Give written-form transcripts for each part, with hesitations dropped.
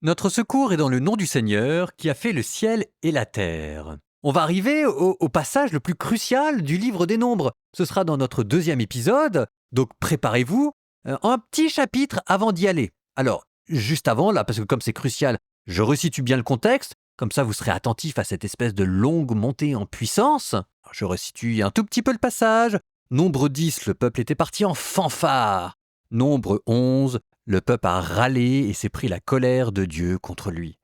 Notre secours est dans le nom du Seigneur qui a fait le ciel et la terre. On va arriver au passage le plus crucial du livre des Nombres. Ce sera dans notre deuxième épisode, donc préparez-vous, un petit chapitre avant d'y aller. Alors, juste avant, là, parce que comme c'est crucial, je resitue bien le contexte, comme ça vous serez attentif à cette espèce de longue montée en puissance. Je resitue un tout petit peu le passage. Nombre 10, le peuple était parti en fanfare. Nombre 11, le peuple a râlé et s'est pris la colère de Dieu contre lui.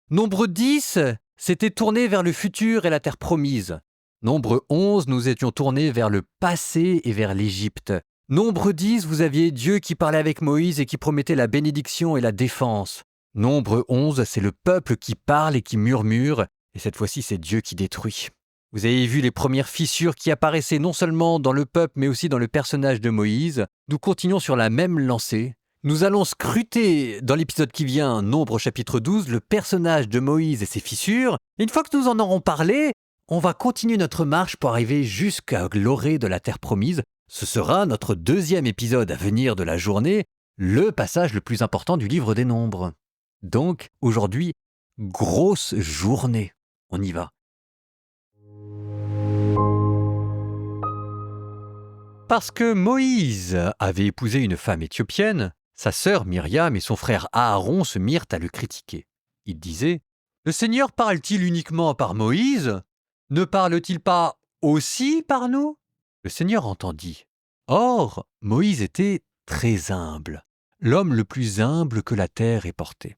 Nombre 10 s'était tourné vers le futur et la terre promise. Nombre 11, nous étions tournés vers le passé et vers l'Égypte. Nombre 10, vous aviez Dieu qui parlait avec Moïse et qui promettait la bénédiction et la défense. Nombre 11, c'est le peuple qui parle et qui murmure, et cette fois-ci c'est Dieu qui détruit. Vous avez vu les premières fissures qui apparaissaient non seulement dans le peuple mais aussi dans le personnage de Moïse. Nous continuons sur la même lancée. Nous allons scruter dans l'épisode qui vient, Nombre chapitre 12, le personnage de Moïse et ses fissures. Et une fois que nous en aurons parlé, on va continuer notre marche pour arriver jusqu'à l'orée de la terre promise. Ce sera notre deuxième épisode à venir de la journée, le passage le plus important du livre des Nombres. Donc, aujourd'hui, grosse journée. On y va. Parce que Moïse avait épousé une femme éthiopienne, sa sœur Myriam et son frère Aaron se mirent à le critiquer. Ils disaient « Le Seigneur parle-t-il uniquement par Moïse ? Ne parle-t-il pas aussi par nous ?» Le Seigneur entendit. Or, Moïse était très humble, l'homme le plus humble que la terre ait porté.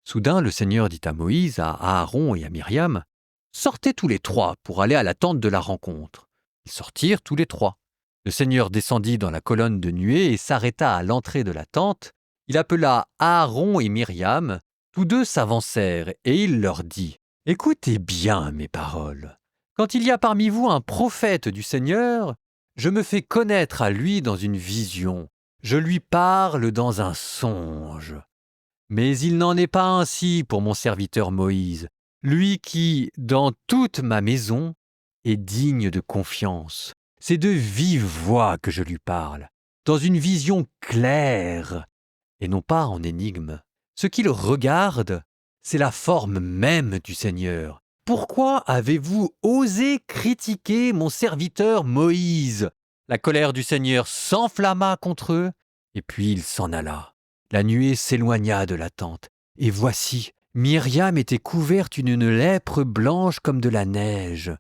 Soudain, le Seigneur dit à Moïse, à Aaron et à Myriam « Sortez tous les trois pour aller à la tente de la rencontre. » Ils sortirent tous les trois. Le Seigneur descendit dans la colonne de nuée et s'arrêta à l'entrée de la tente. Il appela Aaron et Myriam. Tous deux s'avancèrent et il leur dit « Écoutez bien mes paroles. Quand il y a parmi vous un prophète du Seigneur, je me fais connaître à lui dans une vision. Je lui parle dans un songe. Mais il n'en est pas ainsi pour mon serviteur Moïse, lui qui, dans toute ma maison, est digne de confiance. C'est de vive voix que je lui parle, dans une vision claire, et non pas en énigme. Ce qu'il regarde, c'est la forme même du Seigneur. Pourquoi avez-vous osé critiquer mon serviteur Moïse ? La colère du Seigneur s'enflamma contre eux, et puis il s'en alla. La nuée s'éloigna de la tente, et voici, Myriam était couverte d'une lèpre blanche comme de la neige.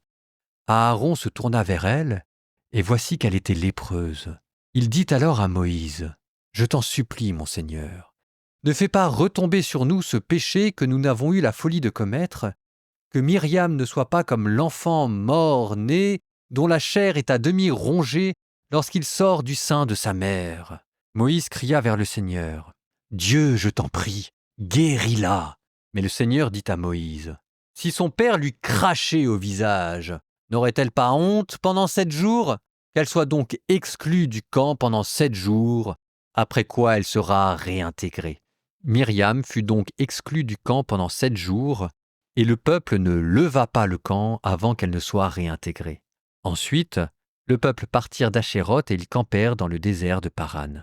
Aaron se tourna vers elle, et voici qu'elle était lépreuse. Il dit alors à Moïse, « Je t'en supplie, mon Seigneur, ne fais pas retomber sur nous ce péché que nous n'avons eu la folie de commettre, que Myriam ne soit pas comme l'enfant mort-né dont la chair est à demi rongée lorsqu'il sort du sein de sa mère. » Moïse cria vers le Seigneur, « Dieu, je t'en prie, guéris-la. » Mais le Seigneur dit à Moïse, « Si son père lui crachait au visage, n'aurait-elle pas honte pendant 7 jours ? Qu'elle soit donc exclue du camp pendant 7 jours, après quoi elle sera réintégrée. » Myriam fut donc exclue du camp pendant 7 jours, et le peuple ne leva pas le camp avant qu'elle ne soit réintégrée. Ensuite, le peuple partirent d'Achéroth et ils campèrent dans le désert de Paran.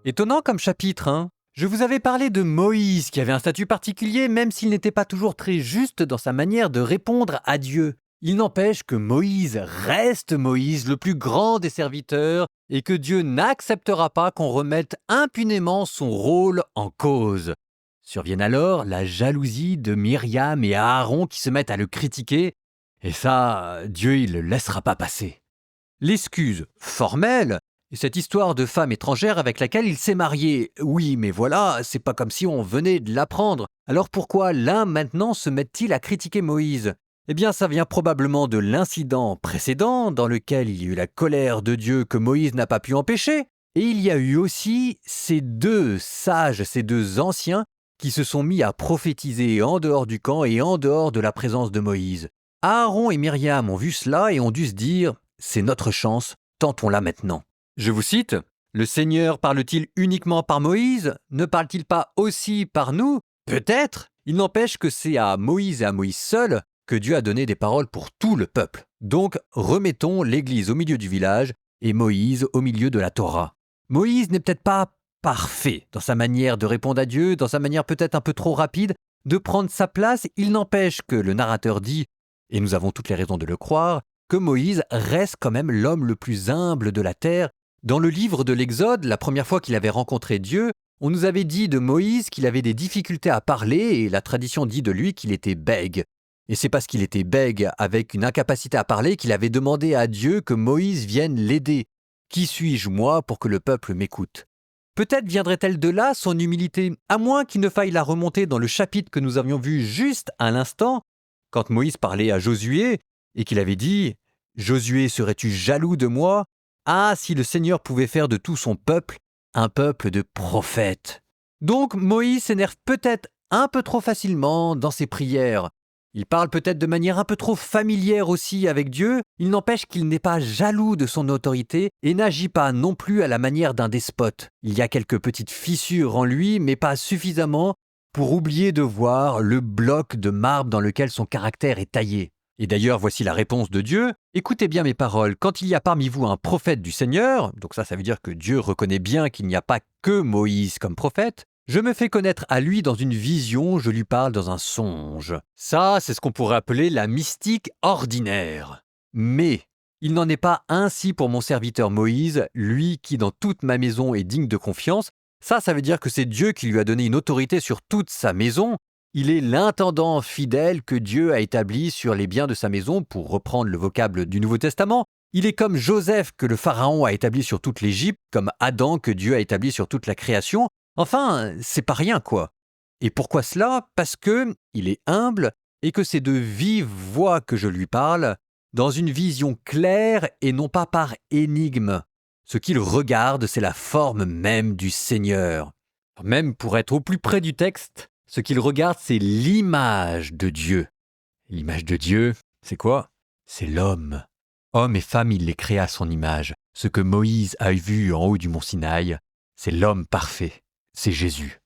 Étonnant comme chapitre, hein ? Je vous avais parlé de Moïse qui avait un statut particulier même s'il n'était pas toujours très juste dans sa manière de répondre à Dieu. Il n'empêche que Moïse reste Moïse, le plus grand des serviteurs, et que Dieu n'acceptera pas qu'on remette impunément son rôle en cause. Survienne alors la jalousie de Myriam et Aaron qui se mettent à le critiquer, et ça, Dieu il le laissera pas passer. L'excuse formelle est cette histoire de femme étrangère avec laquelle il s'est marié. Oui, mais voilà, c'est pas comme si on venait de l'apprendre. Alors pourquoi l'un maintenant se met-il à critiquer Moïse ? Eh bien, ça vient probablement de l'incident précédent dans lequel il y a eu la colère de Dieu que Moïse n'a pas pu empêcher. Et il y a eu aussi ces deux sages, ces deux anciens qui se sont mis à prophétiser en dehors du camp et en dehors de la présence de Moïse. Aaron et Myriam ont vu cela et ont dû se dire « C'est notre chance, tentons-la maintenant ». Je vous cite, « Le Seigneur parle-t-il uniquement par Moïse ? Ne parle-t-il pas aussi par nous ? Peut-être. Il n'empêche que c'est à Moïse et à Moïse seul que Dieu a donné des paroles pour tout le peuple. Donc, remettons l'Église au milieu du village et Moïse au milieu de la Torah. Moïse n'est peut-être pas parfait dans sa manière de répondre à Dieu, dans sa manière peut-être un peu trop rapide de prendre sa place. Il n'empêche que le narrateur dit, et nous avons toutes les raisons de le croire, que Moïse reste quand même l'homme le plus humble de la terre. Dans le livre de l'Exode, la première fois qu'il avait rencontré Dieu, on nous avait dit de Moïse qu'il avait des difficultés à parler et la tradition dit de lui qu'il était bègue. Et c'est parce qu'il était bègue, avec une incapacité à parler, qu'il avait demandé à Dieu que Moïse vienne l'aider. « Qui suis-je, moi, pour que le peuple m'écoute ?» Peut-être viendrait-elle de là, son humilité, à moins qu'il ne faille la remonter dans le chapitre que nous avions vu juste à l'instant, quand Moïse parlait à Josué, et qu'il avait dit « Josué, serais-tu jaloux de moi ? Ah, si le Seigneur pouvait faire de tout son peuple un peuple de prophètes !» Donc Moïse s'énerve peut-être un peu trop facilement dans ses prières. Il parle peut-être de manière un peu trop familière aussi avec Dieu, il n'empêche qu'il n'est pas jaloux de son autorité et n'agit pas non plus à la manière d'un despote. Il y a quelques petites fissures en lui, mais pas suffisamment pour oublier de voir le bloc de marbre dans lequel son caractère est taillé. Et d'ailleurs, voici la réponse de Dieu. « Écoutez bien mes paroles, quand il y a parmi vous un prophète du Seigneur, donc ça veut dire que Dieu reconnaît bien qu'il n'y a pas que Moïse comme prophète, je me fais connaître à lui dans une vision, je lui parle dans un songe. » Ça, c'est ce qu'on pourrait appeler la mystique ordinaire. Mais il n'en est pas ainsi pour mon serviteur Moïse, lui qui dans toute ma maison est digne de confiance. Ça veut dire que c'est Dieu qui lui a donné une autorité sur toute sa maison. Il est l'intendant fidèle que Dieu a établi sur les biens de sa maison, pour reprendre le vocable du Nouveau Testament. Il est comme Joseph que le Pharaon a établi sur toute l'Égypte, comme Adam que Dieu a établi sur toute la création. Enfin, c'est pas rien, quoi. Et pourquoi cela ? Parce que il est humble et que c'est de vive voix que je lui parle, dans une vision claire et non pas par énigme. Ce qu'il regarde, c'est la forme même du Seigneur. Même pour être au plus près du texte, ce qu'il regarde, c'est l'image de Dieu. L'image de Dieu, c'est quoi ? C'est l'homme. Homme et femme, il les créa à son image. Ce que Moïse a vu en haut du mont Sinaï, c'est l'homme parfait. C'est Jésus.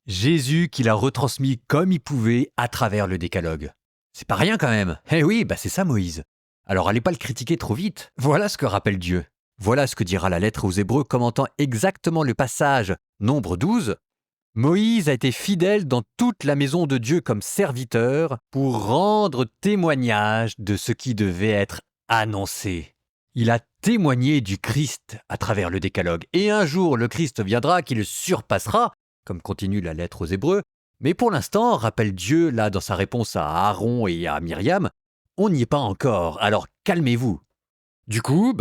Jésus qu'il a retransmis comme il pouvait à travers le décalogue. C'est pas rien quand même. Eh oui, c'est ça Moïse. Alors allez pas le critiquer trop vite. Voilà ce que rappelle Dieu. Voilà ce que dira la lettre aux Hébreux commentant exactement le passage Nombre 12. Moïse a été fidèle dans toute la maison de Dieu comme serviteur pour rendre témoignage de ce qui devait être annoncé. Il a témoigné du Christ à travers le décalogue. Et un jour, le Christ viendra qui le surpassera, comme continue la lettre aux Hébreux. Mais pour l'instant, rappelle Dieu, là, dans sa réponse à Aaron et à Myriam, on n'y est pas encore, alors calmez-vous. Du coup,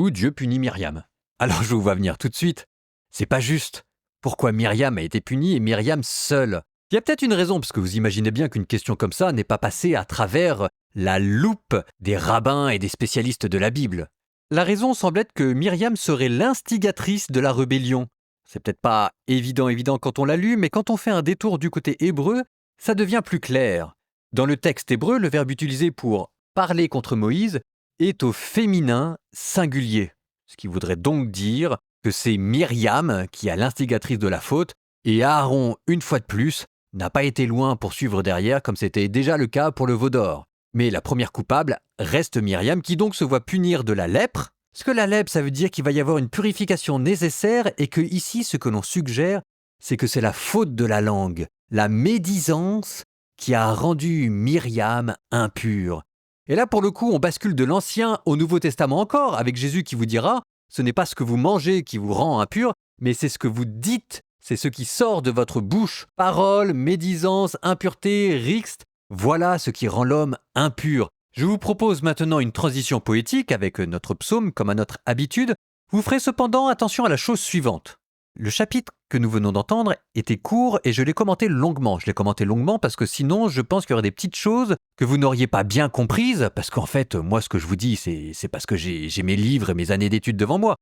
Dieu punit Myriam. Alors je vous vois venir tout de suite. C'est pas juste. Pourquoi Myriam a été punie et Myriam seule ? Il y a peut-être une raison, parce que vous imaginez bien qu'une question comme ça n'est pas passée à travers la loupe des rabbins et des spécialistes de la Bible. La raison semble être que Myriam serait l'instigatrice de la rébellion. C'est peut-être pas évident quand on l'a lu, mais quand on fait un détour du côté hébreu, ça devient plus clair. Dans le texte hébreu, le verbe utilisé pour parler contre Moïse est au féminin singulier. Ce qui voudrait donc dire que c'est Myriam qui est l'instigatrice de la faute, et Aaron, une fois de plus, n'a pas été loin pour suivre derrière comme c'était déjà le cas pour le veau d'or. Mais la première coupable reste Myriam qui donc se voit punir de la lèpre. Parce que la lèpre, ça veut dire qu'il va y avoir une purification nécessaire et que ici, ce que l'on suggère, c'est que c'est la faute de la langue, la médisance qui a rendu Myriam impure. Et là, pour le coup, on bascule de l'Ancien au Nouveau Testament encore, avec Jésus qui vous dira « Ce n'est pas ce que vous mangez qui vous rend impur, mais c'est ce que vous dites, c'est ce qui sort de votre bouche. Parole, médisance, impureté, rixte, voilà ce qui rend l'homme impur. » Je vous propose maintenant une transition poétique avec notre psaume comme à notre habitude. Vous ferez cependant attention à la chose suivante. Le chapitre que nous venons d'entendre était court et je l'ai commenté longuement. Je l'ai commenté longuement parce que sinon je pense qu'il y aurait des petites choses que vous n'auriez pas bien comprises, parce qu'en fait, moi ce que je vous dis, c'est parce que j'ai mes livres et mes années d'études devant moi.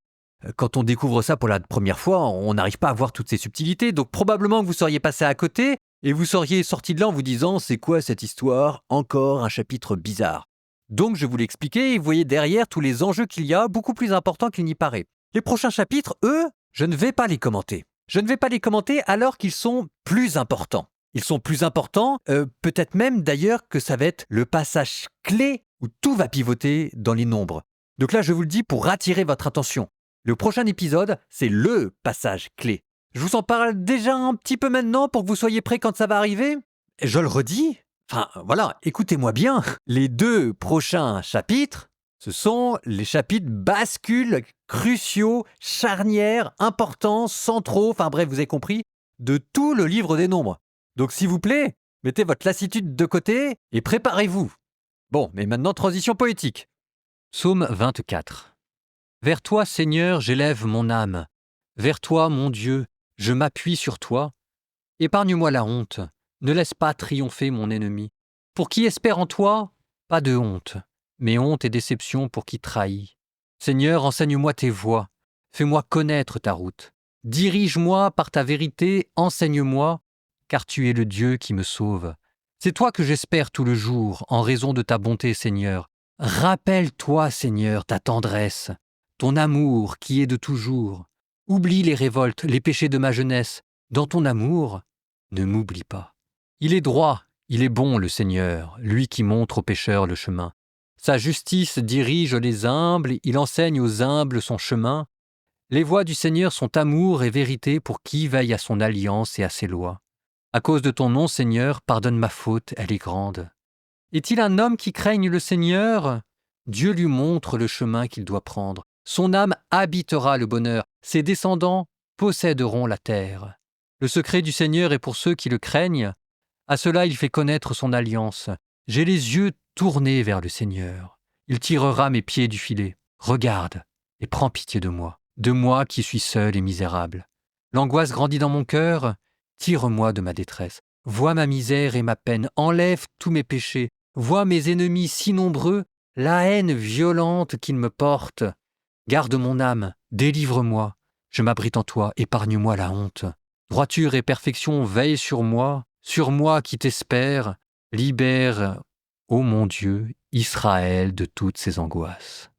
Quand on découvre ça pour la première fois, on n'arrive pas à voir toutes ces subtilités, donc probablement que vous seriez passé à côté et vous seriez sorti de là en vous disant « C'est quoi cette histoire ? Encore un chapitre bizarre ». Donc je vous l'ai expliqué et vous voyez derrière tous les enjeux qu'il y a, beaucoup plus importants qu'il n'y paraît. Les prochains chapitres, eux, je ne vais pas les commenter. Je ne vais pas les commenter alors qu'ils sont plus importants. Ils sont plus importants, peut-être même d'ailleurs que ça va être le passage clé où tout va pivoter dans les nombres. Donc là, je vous le dis pour attirer votre attention. Le prochain épisode, c'est le passage clé. Je vous en parle déjà un petit peu maintenant pour que vous soyez prêts quand ça va arriver. Et je le redis, voilà, écoutez-moi bien. Les 2 prochains chapitres, ce sont les chapitres bascules, cruciaux, charnières, importants, centraux, bref, vous avez compris, de tout le livre des nombres. Donc s'il vous plaît, mettez votre lassitude de côté et préparez-vous. Bon, mais maintenant transition poétique. Psaume 24. Vers toi, Seigneur, j'élève mon âme. Vers toi, mon Dieu, je m'appuie sur toi. Épargne-moi la honte, ne laisse pas triompher mon ennemi. Pour qui espère en toi, pas de honte, mais honte et déception pour qui trahit. Seigneur, enseigne-moi tes voies, fais-moi connaître ta route. Dirige-moi par ta vérité, enseigne-moi, car tu es le Dieu qui me sauve. C'est toi que j'espère tout le jour, en raison de ta bonté, Seigneur. Rappelle-toi, Seigneur, ta tendresse, ton amour qui est de toujours. Oublie les révoltes, les péchés de ma jeunesse. Dans ton amour, ne m'oublie pas. Il est droit, il est bon, le Seigneur, lui qui montre aux pécheurs le chemin. Sa justice dirige les humbles, il enseigne aux humbles son chemin. Les voies du Seigneur sont amour et vérité pour qui veille à son alliance et à ses lois. À cause de ton nom, Seigneur, pardonne ma faute, elle est grande. Est-il un homme qui craigne le Seigneur? Dieu lui montre le chemin qu'il doit prendre. Son âme habitera le bonheur, ses descendants posséderont la terre. Le secret du Seigneur est pour ceux qui le craignent. À cela il fait connaître son alliance. J'ai les yeux tournés vers le Seigneur. Il tirera mes pieds du filet. Regarde et prends pitié de moi qui suis seul et misérable. L'angoisse grandit dans mon cœur. Tire-moi de ma détresse. Vois ma misère et ma peine. Enlève tous mes péchés. Vois mes ennemis si nombreux, la haine violente qu'ils me portent. Garde mon âme, délivre-moi. Je m'abrite en toi, épargne-moi la honte. Droiture et perfection veillent sur moi qui t'espère. Libère, ô mon Dieu, Israël de toutes ses angoisses.